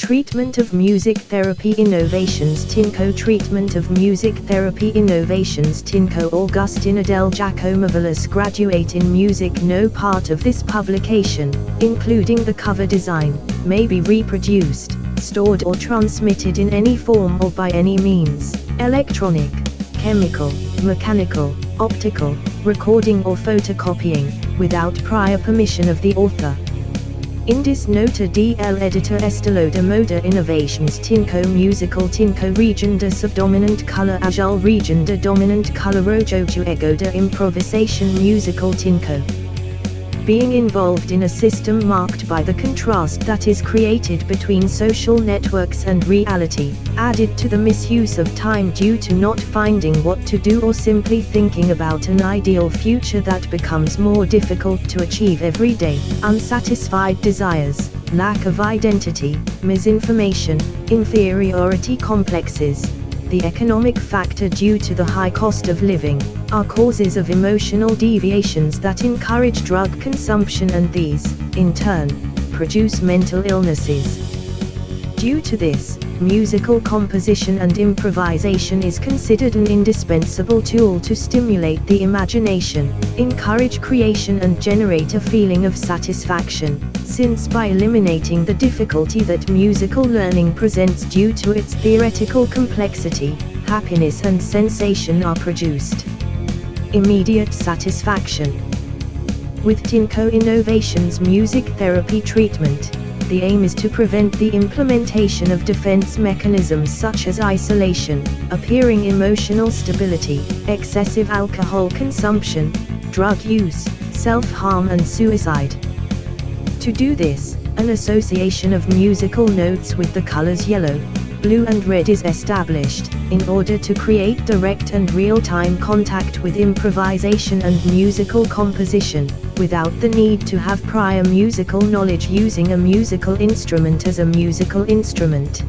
Treatment of Music Therapy Innovations Tincho Treatment of Music Therapy Innovations Tincho Augustina del Giacomovilas Graduate in Music. No part of this publication, including the cover design, may be reproduced, stored or transmitted in any form or by any means, electronic, chemical, mechanical, optical, recording or photocopying, without prior permission of the author. Indis nota del editor estilo de moda innovations Tincho musical Tincho region de subdominant color azul region de dominant color rojo juego de improvisation musical Tincho. Being involved in a system marked by the contrast that is created between social networks and reality, added to the misuse of time due to not finding what to do or simply thinking about an ideal future that becomes more difficult to achieve every day, unsatisfied desires, lack of identity, misinformation, inferiority complexes, the economic factor due to the high cost of living, are causes of emotional deviations that encourage drug consumption, and these, in turn, produce mental illnesses. Due to this, musical composition and improvisation is considered an indispensable tool to stimulate the imagination, encourage creation and generate a feeling of satisfaction, since by eliminating the difficulty that musical learning presents due to its theoretical complexity, happiness and sensation are produced. Immediate satisfaction. With Tincho Innovations Music Therapy Treatment, the aim is to prevent the implementation of defense mechanisms such as isolation, appearing emotional stability, excessive alcohol consumption, drug use, self-harm and suicide. To do this, an association of musical notes with the colors yellow, blue and red is established, in order to create direct and real-time contact with improvisation and musical composition, without the need to have prior musical knowledge using a musical instrument as a musical instrument.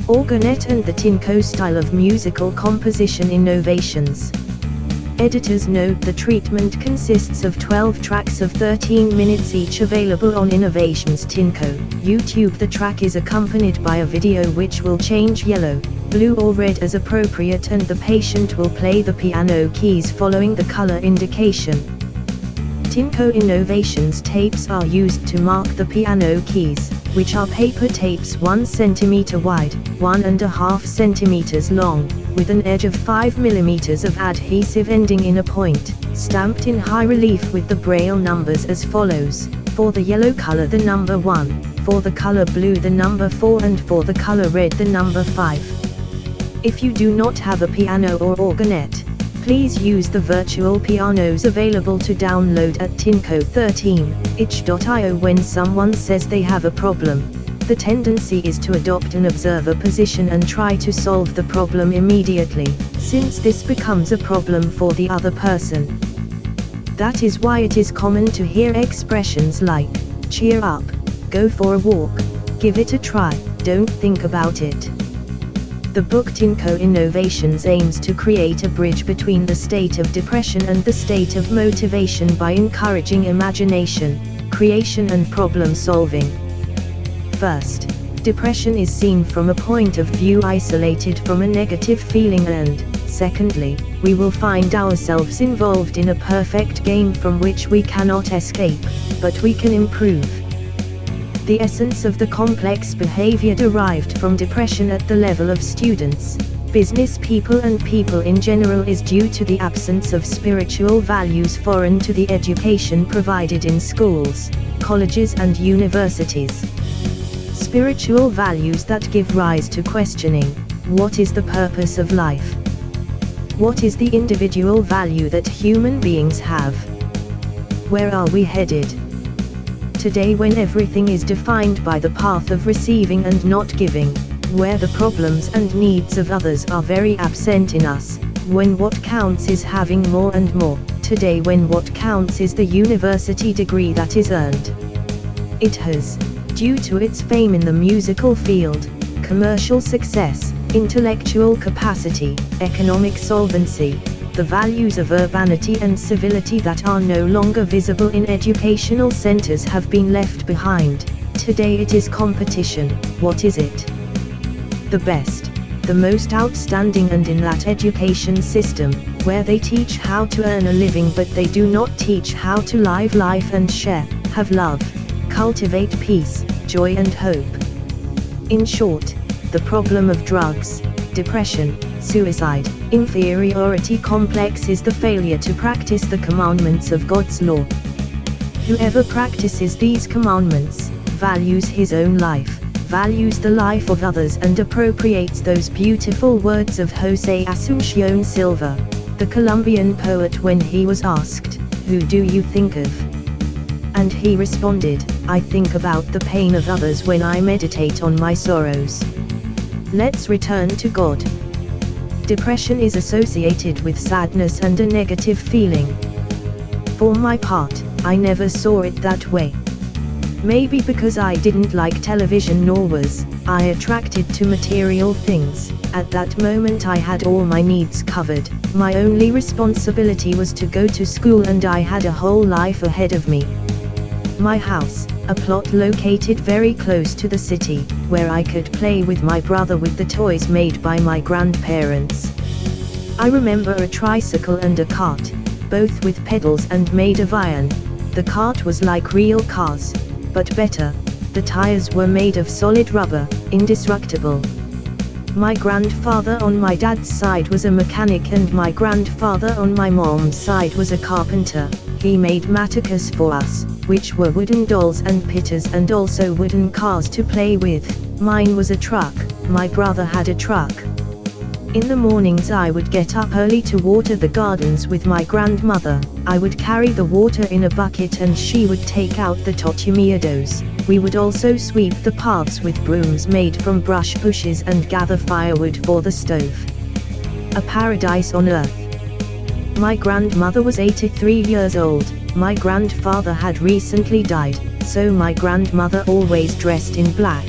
Organet and the Tincho style of musical composition innovations. Editors note the treatment consists of 12 tracks of 13 minutes each, available on Innovations Tincho YouTube. The track is accompanied by a video which will change yellow, blue or red as appropriate, and the patient will play the piano keys following the color indication. Tincho Innovations tapes are used to mark the piano keys, which are paper tapes 1 cm wide, 1.5 cm long, with an edge of 5 mm of adhesive ending in a point, stamped in high relief with the braille numbers as follows: for the yellow color the number 1, for the color blue the number 4, and for the color red the number 5. If you do not have a piano or organet, please use the virtual pianos available to download at tincho13itch.io. When someone says they have a problem, the tendency is to adopt an observer position and try to solve the problem immediately, since this becomes a problem for the other person. That is why it is common to hear expressions like, cheer up, go for a walk, give it a try, don't think about it. The book Tincho Innovations aims to create a bridge between the state of depression and the state of motivation by encouraging imagination, creation and problem solving. First, depression is seen from a point of view isolated from a negative feeling, and, secondly, we will find ourselves involved in a perfect game from which we cannot escape, but we can improve. The essence of the complex behavior derived from depression at the level of students, business people and people in general is due to the absence of spiritual values foreign to the education provided in schools, colleges and universities. Spiritual values that give rise to questioning, what is the purpose of life? What is the individual value that human beings have? Where are we headed? Today, when everything is defined by the path of receiving and not giving, where the problems and needs of others are very absent in us, when what counts is having more and more, today when what counts is the university degree that is earned. It has, due to its fame in the musical field, commercial success, intellectual capacity, economic solvency, the values of urbanity and civility that are no longer visible in educational centers have been left behind. today it is competition. What is it? The best, the most outstanding, and in that education system, where they teach how to earn a living but they do not teach how to live life and share, have love, cultivate peace, joy and hope. In short, the problem of drugs, depression, suicide, inferiority complex is the failure to practice the commandments of God's law. Whoever practices these commandments, values his own life, values the life of others, and appropriates those beautiful words of José Asunción Silva, the Colombian poet, when he was asked, "Who do you think of?" And he responded, "I think about the pain of others when I meditate on my sorrows." Let's return to God. Depression is associated with sadness and a negative feeling. For my part, I never saw it that way. Maybe because I didn't like television, nor was I attracted to material things. At that moment I had all my needs covered. My only responsibility was to go to school, and I had a whole life ahead of me. My house, a plot located very close to the city, where I could play with my brother with the toys made by my grandparents. I remember a tricycle and a cart, both with pedals and made of iron. The cart was like real cars, but better. The tires were made of solid rubber, indestructible. My grandfather on my dad's side was a mechanic, and my grandfather on my mom's side was a carpenter. He made matacas for us, which were wooden dolls and pitters, and also wooden cars to play with. Mine was a truck, my brother had a truck. In the mornings I would get up early to water the gardens with my grandmother. I would carry the water in a bucket and she would take out the totumiados. We would also sweep the paths with brooms made from brush bushes and gather firewood for the stove. A paradise on earth. My grandmother was 83 years old. My grandfather had recently died, so my grandmother always dressed in black.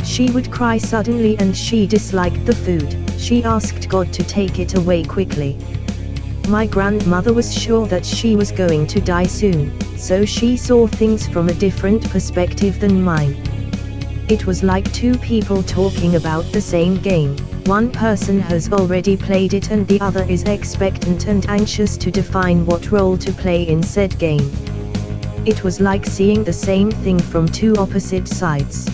She would cry suddenly and she disliked the food. She asked God to take it away quickly. My grandmother was sure that she was going to die soon, so she saw things from a different perspective than mine. It was like two people talking about the same game. One person has already played it and the other is expectant and anxious to define what role to play in said game. It was like seeing the same thing from two opposite sides.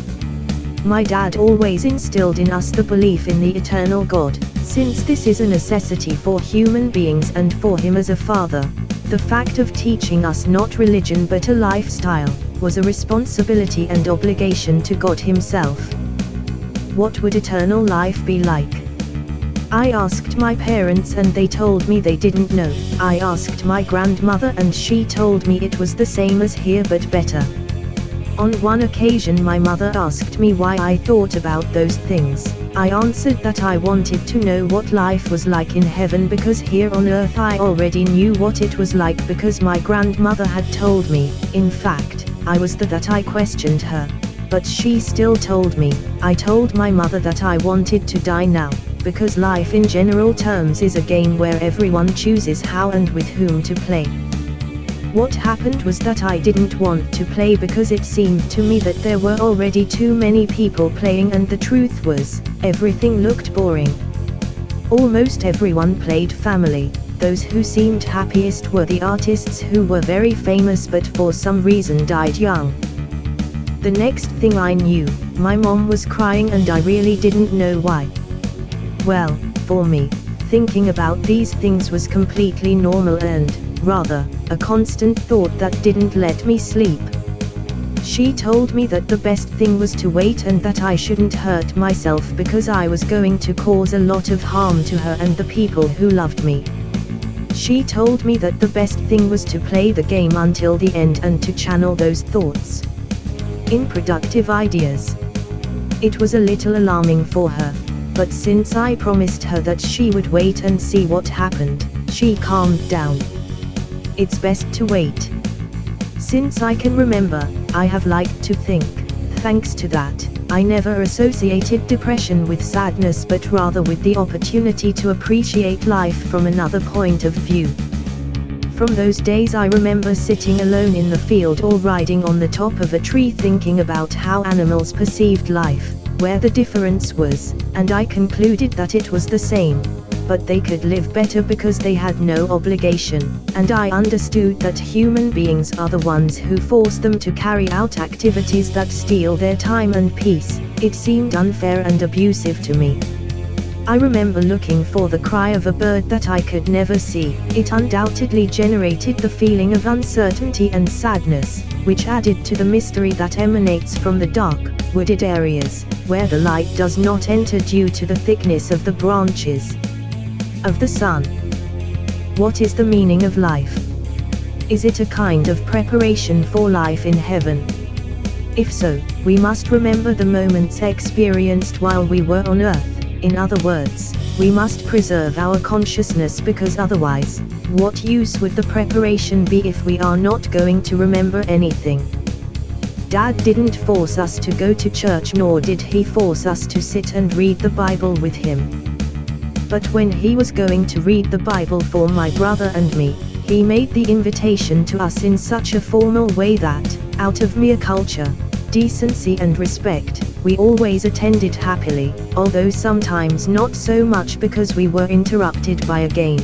My dad always instilled in us the belief in the eternal God, since this is a necessity for human beings and for him as a father. The fact of teaching us not religion but a lifestyle, was a responsibility and obligation to God himself. What would eternal life be like? I asked my parents and they told me they didn't know. I asked my grandmother and she told me it was the same as here but better. On one occasion my mother asked me why I thought about those things. I answered that I wanted to know what life was like in heaven, because here on earth I already knew what it was like because my grandmother had told me. In fact, I was that I questioned her. But she still told me. I told my mother that I wanted to die now, because life in general terms is a game where everyone chooses how and with whom to play. What happened was that I didn't want to play because it seemed to me that there were already too many people playing, and the truth was, everything looked boring. Almost everyone played family. Those who seemed happiest were the artists who were very famous but for some reason died young. The next thing I knew, my mom was crying and I really didn't know why. Well, for me, thinking about these things was completely normal and, rather, a constant thought that didn't let me sleep. She told me that the best thing was to wait and that I shouldn't hurt myself because I was going to cause a lot of harm to her and the people who loved me. She told me that the best thing was to play the game until the end and to channel those thoughts in productive ideas. It was a little alarming for her, but since I promised her that she would wait and see what happened, she calmed down. It's best to wait. Since I can remember, I have liked to think, thanks to that, I never associated depression with sadness but rather with the opportunity to appreciate life from another point of view. From those days I remember sitting alone in the field or riding on the top of a tree thinking about how animals perceived life, where the difference was, and I concluded that it was the same. But they could live better because they had no obligation, and I understood that human beings are the ones who force them to carry out activities that steal their time and peace. It seemed unfair and abusive to me. I remember looking for the cry of a bird that I could never see. It undoubtedly generated the feeling of uncertainty and sadness, which added to the mystery that emanates from the dark, wooded areas, where the light does not enter due to the thickness of the branches of the sun. What is the meaning of life? Is it a kind of preparation for life in heaven? If so, we must remember the moments experienced while we were on earth. In other words, we must preserve our consciousness, because otherwise, what use would the preparation be if we are not going to remember anything? Dad didn't force us to go to church, nor did he force us to sit and read the Bible with him. But when he was going to read the Bible for my brother and me, he made the invitation to us in such a formal way that, out of mere culture, decency and respect, we always attended happily, although sometimes not so much because we were interrupted by a game.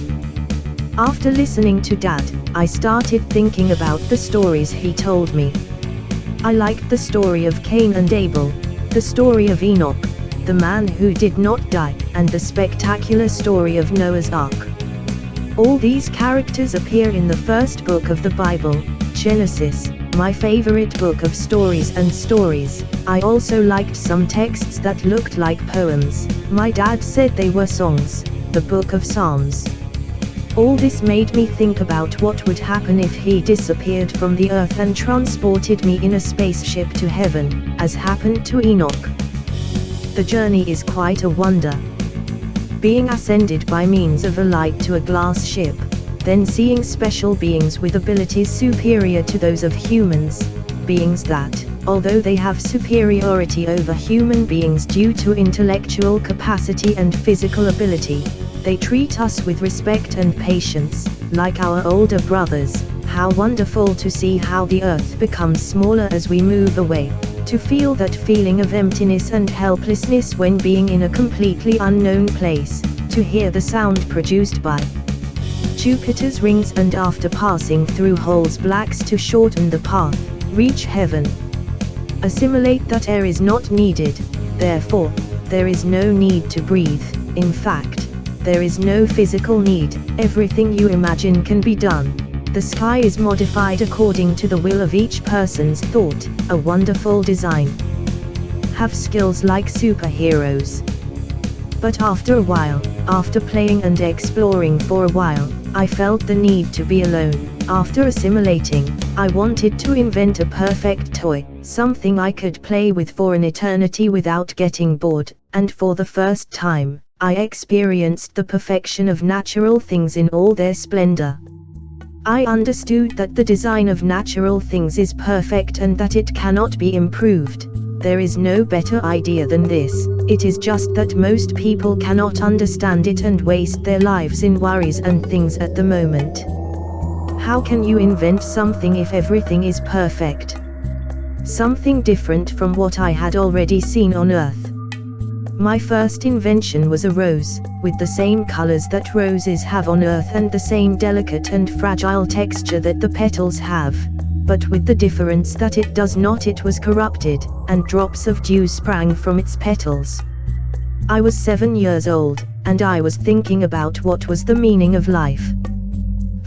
After listening to Dad, I started thinking about the stories he told me. I liked the story of Cain and Abel, the story of Enoch, the man who did not die, and the spectacular story of Noah's Ark. All these characters appear in the first book of the Bible, Genesis, my favorite book of stories and stories. I also liked some texts that looked like poems. My dad said they were songs, the book of Psalms. All this made me think about what would happen if he disappeared from the earth and transported me in a spaceship to heaven, as happened to Enoch. The journey is quite a wonder. Being ascended by means of a light to a glass ship, then seeing special beings with abilities superior to those of humans, beings that, although they have superiority over human beings due to intellectual capacity and physical ability, they treat us with respect and patience, like our older brothers. How wonderful to see how the earth becomes smaller as we move away, to feel that feeling of emptiness and helplessness when being in a completely unknown place, to hear the sound produced by Jupiter's rings, and after passing through holes blacks to shorten the path, reach heaven. Assimilate that air is not needed, therefore, there is no need to breathe. In fact, there is no physical need, everything you imagine can be done. The sky is modified according to the will of each person's thought, a wonderful design. Have skills like superheroes. But after a while, after playing and exploring for a while, I felt the need to be alone. After assimilating, I wanted to invent a perfect toy, something I could play with for an eternity without getting bored, and for the first time, I experienced the perfection of natural things in all their splendor. I understood that the design of natural things is perfect and that it cannot be improved. There is no better idea than this. It is just that most people cannot understand it and waste their lives in worries and things at the moment. How can you invent something if everything is perfect? Something different from what I had already seen on Earth. My first invention was a rose, with the same colors that roses have on Earth and the same delicate and fragile texture that the petals have, but with the difference that it does not. It was corrupted, and drops of dew sprang from its petals. I was 7 years old, and I was thinking about what was the meaning of life.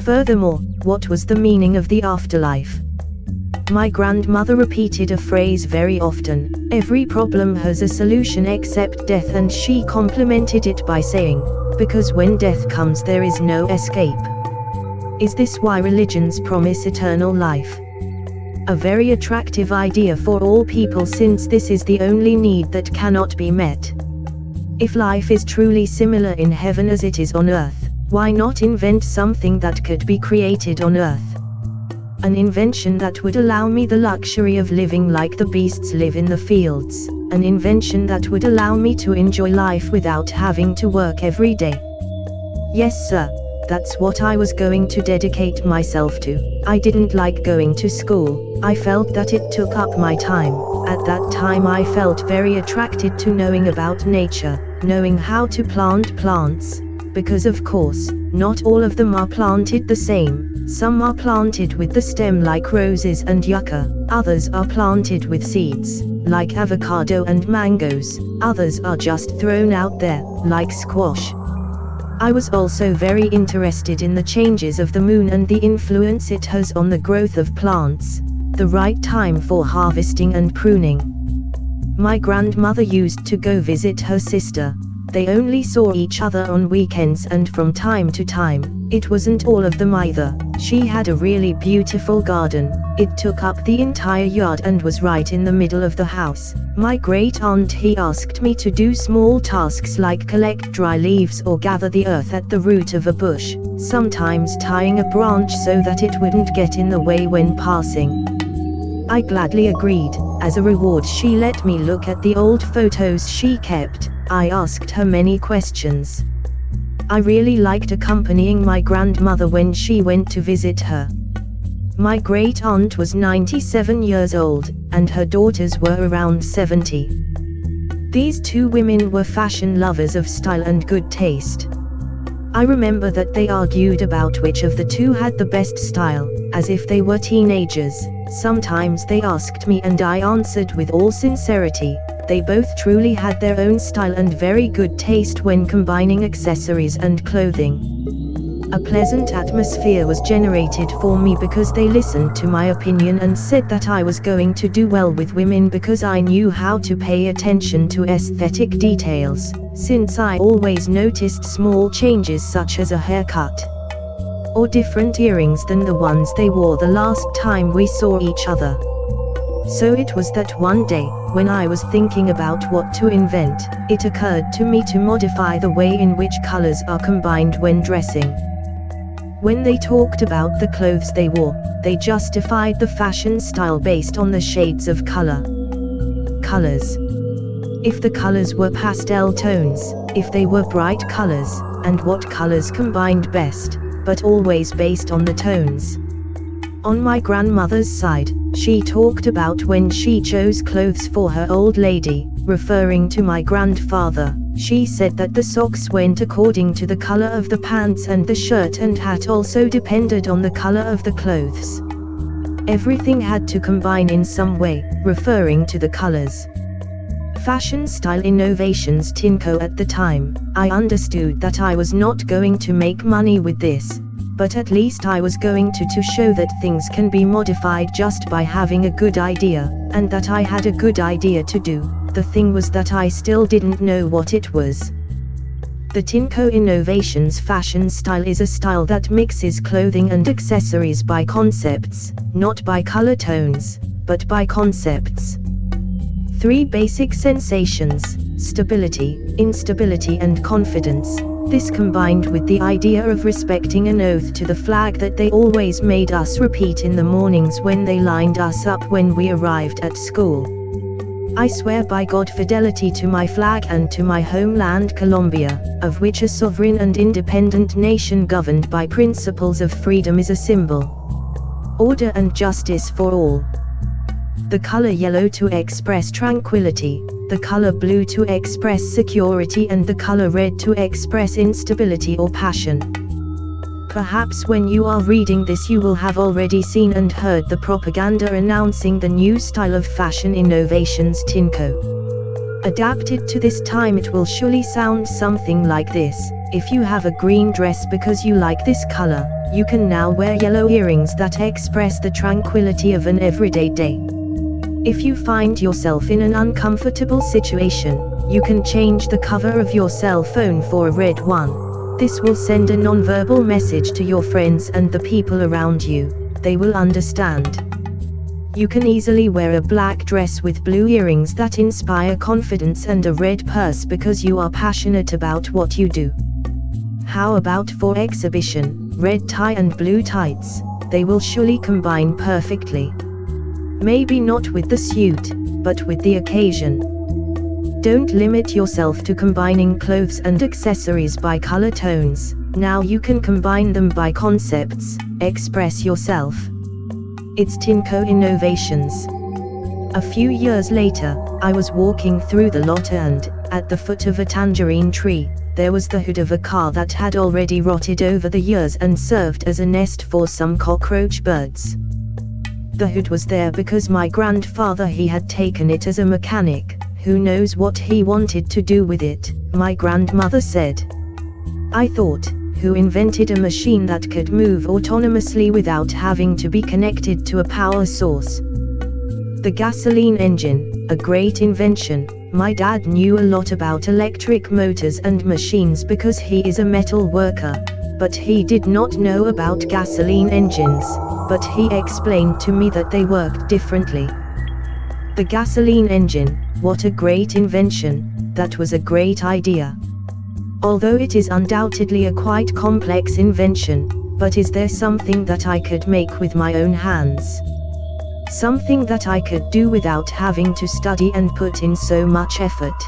Furthermore, what was the meaning of the afterlife? My grandmother repeated a phrase very often: every problem has a solution except death, and she complemented it by saying, because when death comes there is no escape. Is this why religions promise eternal life? A very attractive idea for all people, since this is the only need that cannot be met. If life is truly similar in heaven as it is on earth, why not invent something that could be created on earth? An invention that would allow me the luxury of living like the beasts live in the fields. An invention that would allow me to enjoy life without having to work every day. Yes, sir, That's what I was going to dedicate myself to. I didn't like going to school. I felt that it took up my time. At that time I felt very attracted to knowing about nature, knowing how to plant plants. Because of course, not all of them are planted the same. Some are planted with the stem like roses and yucca, others are planted with seeds, like avocado and mangoes, others are just thrown out there, like squash. I was also very interested in the changes of the moon and the influence it has on the growth of plants, the right time for harvesting and pruning. My grandmother used to go visit her sister. They only saw each other on weekends and from time to time. It wasn't all of them either. She had a really beautiful garden. It took up the entire yard and was right in the middle of the house. My great aunt he asked me to do small tasks like collect dry leaves or gather the earth at the root of a bush, sometimes tying a branch so that it wouldn't get in the way when passing. I gladly agreed. As a reward she let me look at the old photos she kept. I asked her many questions. I really liked accompanying my grandmother when she went to visit her. My great aunt was 97 years old, and her daughters were around 70. These two women were fashion lovers of style and good taste. I remember that they argued about which of the two had the best style, as if they were teenagers. Sometimes they asked me and I answered with all sincerity. They both truly had their own style and very good taste when combining accessories and clothing. A pleasant atmosphere was generated for me because they listened to my opinion and said that I was going to do well with women because I knew how to pay attention to aesthetic details, since I always noticed small changes such as a haircut or different earrings than the ones they wore the last time we saw each other. So it was that one day, when I was thinking about what to invent, it occurred to me to modify the way in which colors are combined when dressing. When they talked about the clothes they wore, they justified the fashion style based on the shades of color. Colors. If the colors were pastel tones, if they were bright colors, and what colors combined best, but always based on the tones. On my grandmother's side, she talked about when she chose clothes for her old lady, referring to my grandfather. She said that the socks went according to the color of the pants and the shirt and hat also depended on the color of the clothes. Everything had to combine in some way, referring to the colors. Fashion style innovations Tincho at the time. I understood that I was not going to make money with this, but at least I was going to show that things can be modified just by having a good idea, and that I had a good idea to do. The thing was that I still didn't know what it was. The Tincho Innovations fashion style is a style that mixes clothing and accessories by concepts, not by color tones, but by concepts. 3 basic sensations: stability, instability and confidence. This combined with the idea of respecting an oath to the flag that they always made us repeat in the mornings when they lined us up when we arrived at school. I swear by God fidelity to my flag and to my homeland Colombia, of which a sovereign and independent nation governed by principles of freedom is a symbol. Order and justice for all. The color yellow to express tranquility, the color blue to express security and the color red to express instability or passion. Perhaps when you are reading this you will have already seen and heard the propaganda announcing the new style of fashion innovations Tincho. Adapted to this time it will surely sound something like this: if you have a green dress because you like this color, you can now wear yellow earrings that express the tranquility of an everyday day. If you find yourself in an uncomfortable situation, you can change the cover of your cell phone for a red one. This will send a non-verbal message to your friends and the people around you. They will understand. You can easily wear a black dress with blue earrings that inspire confidence and a red purse because you are passionate about what you do. How about for exhibition, red tie and blue tights? They will surely combine perfectly. Maybe not with the suit, but with the occasion. Don't limit yourself to combining clothes and accessories by color tones. Now you can combine them by concepts, express yourself. It's Tincho Innovations. A few years later, I was walking through the lot and, at the foot of a tangerine tree, there was the hood of a car that had already rotted over the years and served as a nest for some cockroach birds. The hood was there because my grandfather he had taken it as a mechanic. Who knows what he wanted to do with it, my grandmother said. I thought, who invented a machine that could move autonomously without having to be connected to a power source? The gasoline engine, a great invention. My dad knew a lot about electric motors and machines because he is a metal worker, but he did not know about gasoline engines, but he explained to me that they worked differently. The gasoline engine, what a great invention, that was a great idea. Although it is undoubtedly a quite complex invention, but is there something that I could make with my own hands? Something that I could do without having to study and put in so much effort.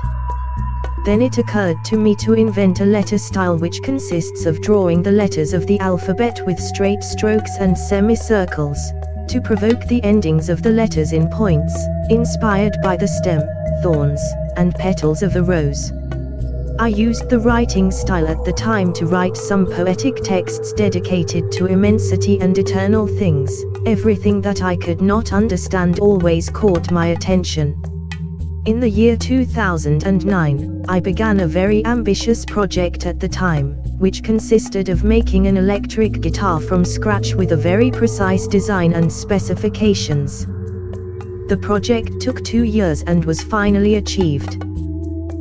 Then it occurred to me to invent a letter style which consists of drawing the letters of the alphabet with straight strokes and semicircles, to provoke the endings of the letters in points, inspired by the stem, thorns, and petals of a rose. I used the writing style at the time to write some poetic texts dedicated to immensity and eternal things. Everything that I could not understand always caught my attention. In the year 2009, I began a very ambitious project at the time, which consisted of making an electric guitar from scratch with a very precise design and specifications. The project took 2 years and was finally achieved.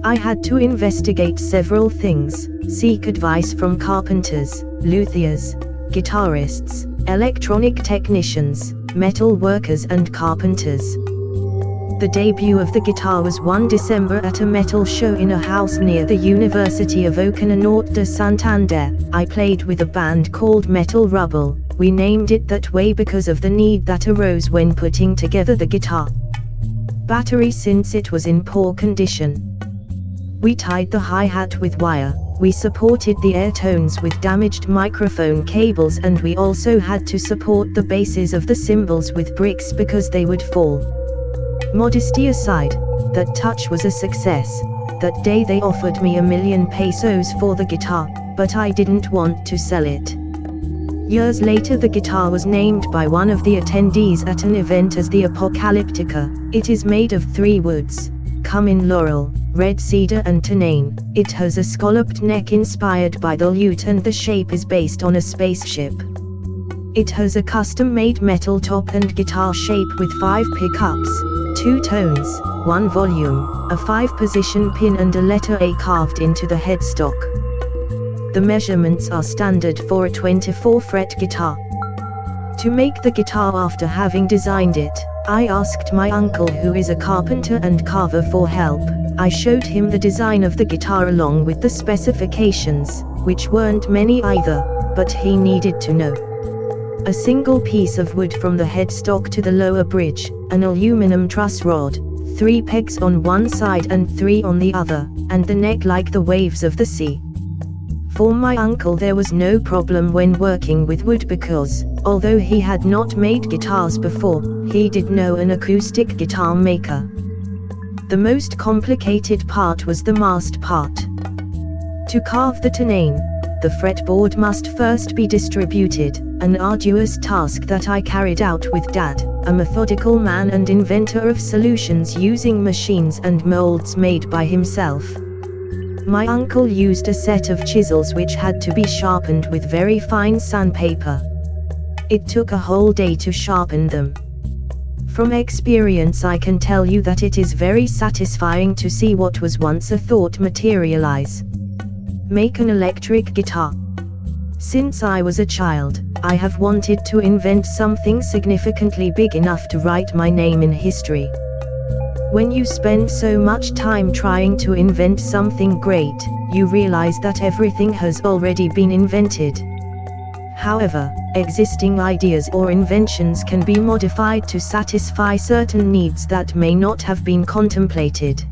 I had to investigate several things, seek advice from carpenters, luthiers, guitarists, electronic technicians, metal workers and carpenters. The debut of the guitar was one December at a metal show in a house near the University of Ocana Norte de Santander. I played with a band called Metal Rubble. We named it that way because of the need that arose when putting together the guitar battery since it was in poor condition. We tied the hi-hat with wire, we supported the air tones with damaged microphone cables, and we also had to support the bases of the cymbals with bricks because they would fall. Modesty aside, that touch was a success. That day they offered me $1,000,000 pesos for the guitar, but I didn't want to sell it. Years later the guitar was named by one of the attendees at an event as the Apocalyptica. It is made of 3 woods, cumin laurel, red cedar and tanane. It has a scalloped neck inspired by the lute and the shape is based on a spaceship. It has a custom-made metal top and guitar shape with 5 pickups, 2 tones, 1 volume, a 5-position pin and a letter A carved into the headstock. The measurements are standard for a 24-fret guitar. To make the guitar after having designed it, I asked my uncle who is a carpenter and carver for help. I showed him the design of the guitar along with the specifications, which weren't many either, but he needed to know. A single piece of wood from the headstock to the lower bridge, an aluminum truss rod, 3 pegs on one side and 3 on the other, and the neck like the waves of the sea. For my uncle there was no problem when working with wood because, although he had not made guitars before, he did know an acoustic guitar maker. The most complicated part was the mast part. To carve the tanane, the fretboard must first be distributed, an arduous task that I carried out with Dad, a methodical man and inventor of solutions using machines and molds made by himself. My uncle used a set of chisels which had to be sharpened with very fine sandpaper. It took a whole day to sharpen them. From experience I can tell you that it is very satisfying to see what was once a thought materialize. Make an electric guitar. Since I was a child, I have wanted to invent something significantly big enough to write my name in history. When you spend so much time trying to invent something great, you realize that everything has already been invented. However, existing ideas or inventions can be modified to satisfy certain needs that may not have been contemplated.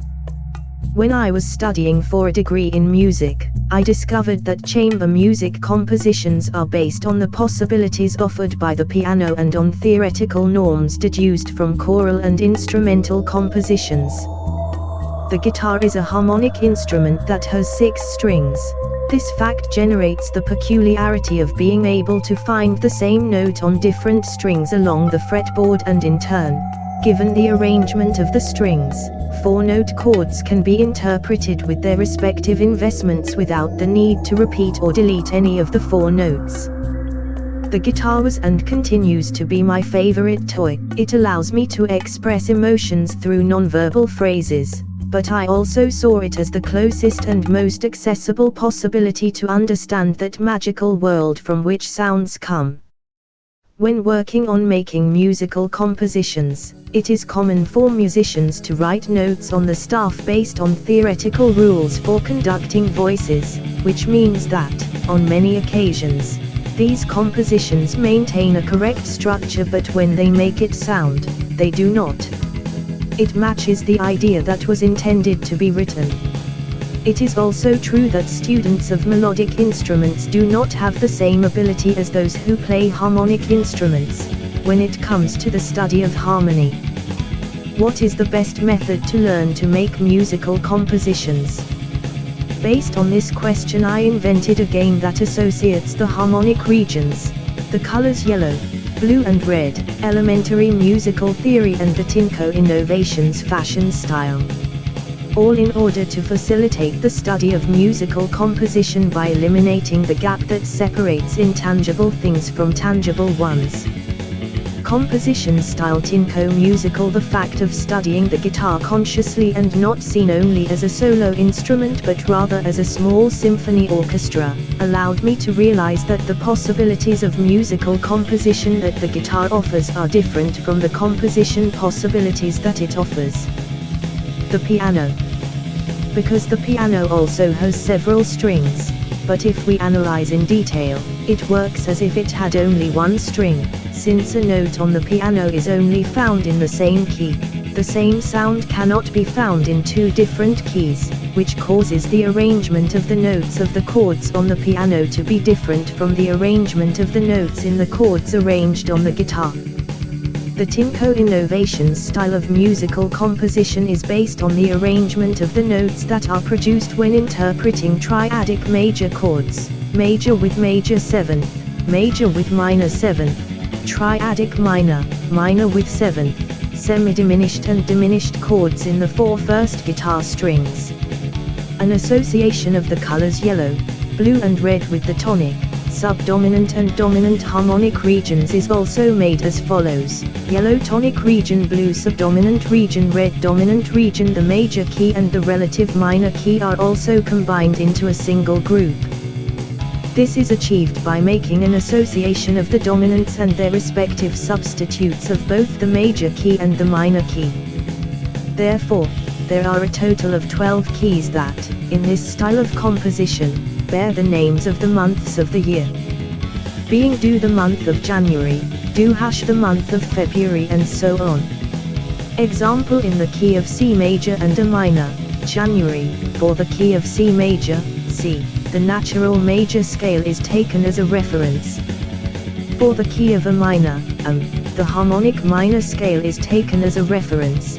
When I was studying for a degree in music, I discovered that chamber music compositions are based on the possibilities offered by the piano and on theoretical norms deduced from choral and instrumental compositions. The guitar is a harmonic instrument that has 6 strings. This fact generates the peculiarity of being able to find the same note on different strings along the fretboard, and in turn, given the arrangement of the strings, 4-note chords can be interpreted with their respective investments without the need to repeat or delete any of the 4 notes. The guitar was and continues to be my favorite toy. It allows me to express emotions through nonverbal phrases, but I also saw it as the closest and most accessible possibility to understand that magical world from which sounds come. When working on making musical compositions, it is common for musicians to write notes on the staff based on theoretical rules for conducting voices, which means that, on many occasions, these compositions maintain a correct structure, but when they make it sound, they do not. It matches the idea that was intended to be written. It is also true that students of melodic instruments do not have the same ability as those who play harmonic instruments, when it comes to the study of harmony. What is the best method to learn to make musical compositions? Based on this question, I invented a game that associates the harmonic regions, the colors yellow, blue and red, elementary musical theory and the Tincho Innovations fashion style. All in order to facilitate the study of musical composition by eliminating the gap that separates intangible things from tangible ones. Composition style Tincho musical. The fact of studying the guitar consciously and not seen only as a solo instrument but rather as a small symphony orchestra, allowed me to realize that the possibilities of musical composition that the guitar offers are different from the composition possibilities that it offers. The piano. Because the piano also has several strings, but if we analyze in detail, it works as if it had only one string. Since a note on the piano is only found in the same key, the same sound cannot be found in 2 different keys, which causes the arrangement of the notes of the chords on the piano to be different from the arrangement of the notes in the chords arranged on the guitar. The Tincho Innovations style of musical composition is based on the arrangement of the notes that are produced when interpreting triadic major chords, major with major 7th, major with minor 7th, triadic minor, minor with 7th, semi-diminished and diminished chords in the 4 first guitar strings. An association of the colors yellow, blue and red with the tonic, subdominant and dominant harmonic regions is also made as follows: yellow tonic region, blue subdominant region, red dominant region. The major key and the relative minor key are also combined into a single group. This is achieved by making an association of the dominants and their respective substitutes of both the major key and the minor key. Therefore, there are a total of 12 keys that, in this style of composition, bear the names of the months of the year. Being do the month of January, do # the month of February, and so on. Example: in the key of C major and A minor, January. For the key of C major, C, the natural major scale is taken as a reference. For the key of A minor, the harmonic minor scale is taken as a reference.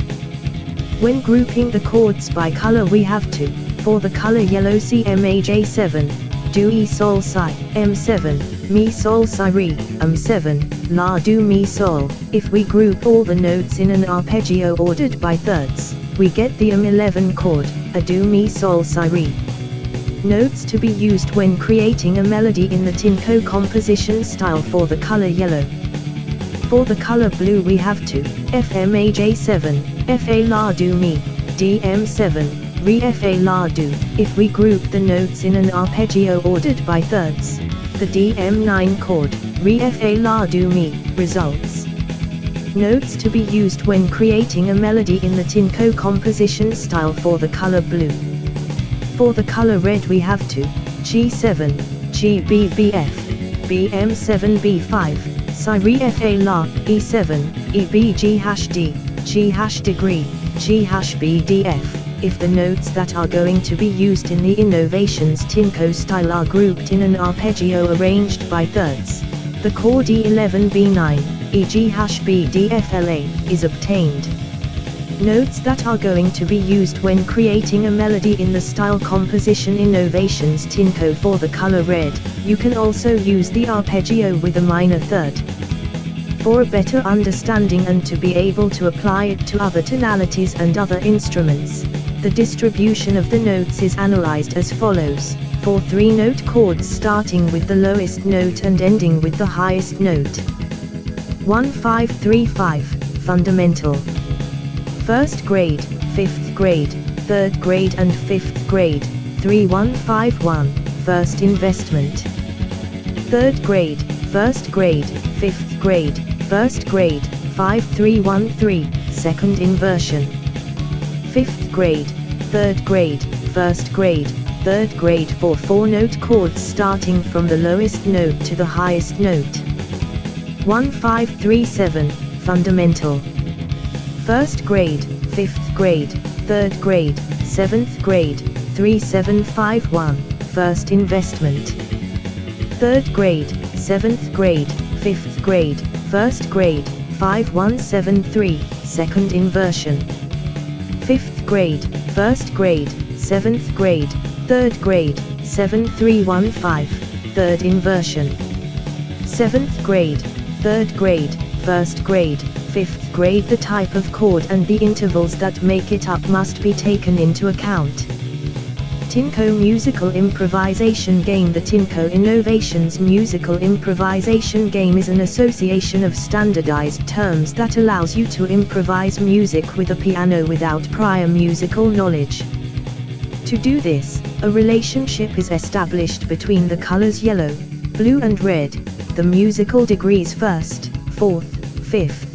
When grouping the chords by color, we have to: for the color yellow, C Maj 7, do E Sol Si, M7, Mi Sol Si Re, 7, La Do Mi Sol. If we group all the notes in an arpeggio ordered by thirds, we get the 11 chord, A Do Mi Sol Si Re. Notes to be used when creating a melody in the Tincho composition style. For the color yellow. For the color blue, we have to: F Maj 7, Fa La Do Mi, DM7, Re Fa La Do. If we group the notes in an arpeggio ordered by thirds, the DM9 chord, Re Fa La Do Mi, results. Notes to be used when creating a melody in the Tincho composition style. For the color blue. For the color red, we have to: G7, GBBF, BM7 B5, Si Re Fa La, E7, EB G #D, G #degree, G #BDF. If the notes that are going to be used in the Innovations Tinko style are grouped in an arpeggio arranged by thirds, the chord E11B9, e.g. #B D F L A, is obtained. Notes that are going to be used when creating a melody in the style composition Innovations Tinko for the color red, you can also use the arpeggio with a minor third. For a better understanding and to be able to apply it to other tonalities and other instruments, the distribution of the notes is analyzed as follows: for 3-note chords starting with the lowest note and ending with the highest note. 1-5-3-5, fundamental. 1st grade, 5th grade, 3rd grade and 5th grade, 3-1-5-1, first investment. 3rd grade, 1st grade, 5th grade, 1st grade, 5-3-1-3, second inversion. 5th grade, 3rd grade, 1st grade, 3rd grade for 4-note chords starting from the lowest note to the highest note. 1-5-3-7, fundamental. 1st grade, 5th grade, 3rd grade, 7th grade, 3-7-5-1, first investment. 3rd grade, 7th grade, 5th grade, 1st grade, 5-1-7-3, second inversion. 5th grade, 1st grade, 7th grade, 3rd grade, 7-3-1-5, third inversion. 7th grade, 3rd grade, 1st grade, 5th grade. The type of chord and the intervals that make it up must be taken into account. Tinko Musical Improvisation Game. The Tinko Innovations Musical Improvisation Game is an association of standardized terms that allows you to improvise music with a piano without prior musical knowledge. To do this, a relationship is established between the colors yellow, blue and red, the musical degrees 1st, 4th, 5th,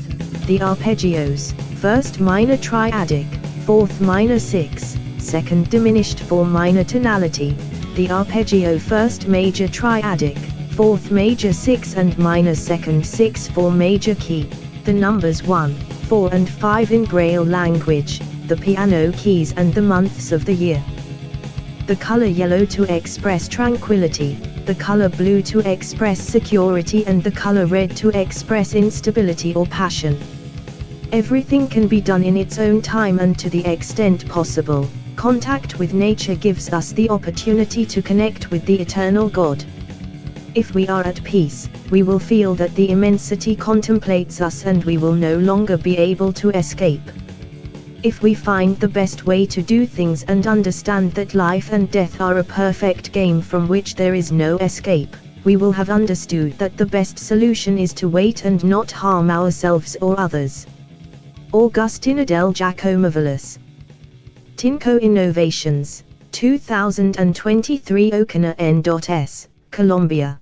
the arpeggios, 1st minor triadic, 4th minor 6, 2nd diminished 4 minor tonality, the arpeggio 1st major triadic, 4th major 6 and minor 2nd 6/4 major key, the numbers 1, 4 and 5 in Braille language, the piano keys and the months of the year. The color yellow to express tranquility, the color blue to express security and the color red to express instability or passion. Everything can be done in its own time and to the extent possible. Contact with nature gives us the opportunity to connect with the eternal God. If we are at peace, we will feel that the immensity contemplates us and we will no longer be able to escape. If we find the best way to do things and understand that life and death are a perfect game from which there is no escape, we will have understood that the best solution is to wait and not harm ourselves or others. Augustina del Giacomovelis. Tinko Innovations, 2023. Ocana N.S., Colombia.